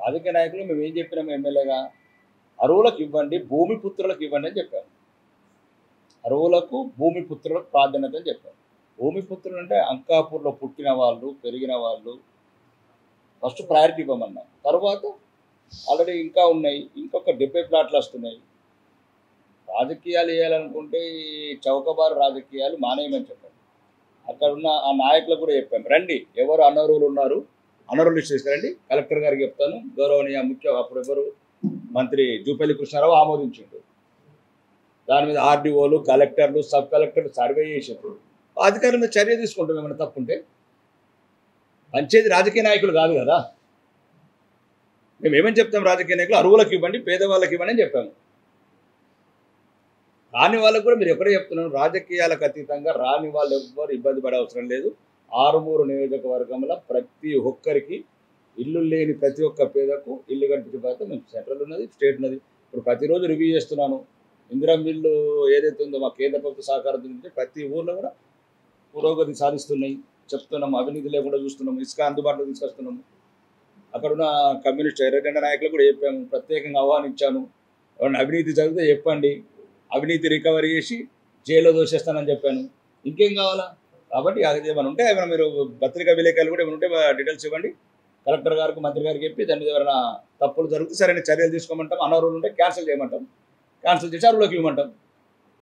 రాజకీయ నాయకులు మేము ఏం చెప్పినాం ఎమ్మెల్యేగా, అరువులకు ఇవ్వండి, భూమి పుత్రులకు ఇవ్వండి అని చెప్పాము. అరువులకు భూమి పుత్రులకు ప్రాధాన్యత అని చెప్పాము. భూమి పుత్రులు అంటే అంకాపూర్లో పుట్టిన వాళ్ళు, పెరిగిన వాళ్ళు ఫస్ట్ ప్రయారిటీ ఇవ్వమన్నాం. తర్వాత ఆల్రెడీ ఇంకా ఉన్నాయి, ఇంకొక 70 ప్లాట్లు వస్తున్నాయి. రాజకీయాలు వేయాలనుకుంటే ఈ చౌకబారు రాజకీయాలు మానేయమని చెప్పారు. అక్కడ ఉన్న ఆ నాయకులకు కూడా చెప్పాము, రండి ఎవరు అనర్హులు ఉన్నారు అనర్హులు లిస్ట్ తీసుకురండి, కలెక్టర్ గారికి చెప్తాను. గౌరవనీయ ముఖ్య అప్పుడు ఎవరు మంత్రి జూపల్లి కృష్ణారావు ఆమోదించిండు. దాని మీద ఆర్డీఓలు, కలెక్టర్లు, సబ్ కలెక్టర్లు సర్వే చేసారు. అధికారుల మీద చర్య తీసుకుంటాం ఏమైనా తప్పుంటే. పంచేది రాజకీయ నాయకులు కాదు కదా. మేము ఏమని చెప్తాం, రాజకీయ నాయకులు అరువులకు ఇవ్వండి, పేదవాళ్ళకి ఇవ్వండి అని చెప్పాము. రాని వాళ్ళకు కూడా మీరు ఎక్కడే చెప్తున్నాను, రాజకీయాలకు అతీతంగా రాని వాళ్ళు ఎవ్వరు ఇబ్బంది పడే అవసరం లేదు. ఆరుమూరు నియోజకవర్గంలో ప్రతి ఒక్కరికి ఇల్లు లేని ప్రతి ఒక్క పేదకు ఇల్లు కనిపించే బాధ్యత మేము సెంట్రల్ ఉన్నది, స్టేట్ ఉన్నది. ఇప్పుడు ప్రతిరోజు రివ్యూ చేస్తున్నాను. ఇందిరా మిల్లు ఏదైతే ఉందో మా కేంద్ర ప్రభుత్వ సహకారం నుంచి ప్రతి ఊర్లో కూడా పురోగతి సాధిస్తున్నాయి చెప్తున్నాము. అవినీతి లేకుండా చూస్తున్నాము, ఇసుక అందుబాటులో తీసుకొస్తున్నాము. అక్కడున్న కమ్యూనిస్ట్ ఎర్రజెండా నాయకులు కూడా చెప్పాము, ప్రత్యేకంగా ఆహ్వానించాను. ఎవరైనా అవినీతి జరిగితే చెప్పండి, అవినీతి రికవరీ చేసి జైల్లో దోషేస్తానని చెప్పాను. ఇంకేం కావాలా? కాబట్టి అది ఏమైనా ఉంటే ఏమైనా మీరు పత్రికా విలేకరులు కూడా ఏమైనా ఉంటే డీటెయిల్స్ ఇవ్వండి. కలెక్టర్ గారికి, మంత్రి గారికి చెప్పి దాని మీద ఎవరైనా తప్పులు జరిగితే సరైన చర్యలు తీసుకోమంటాం. అనర్హులు ఉంటే క్యాన్సిల్ చేయమంటాం, క్యాన్సిల్ చేసి అరువులకు ఇవ్వమంటాం.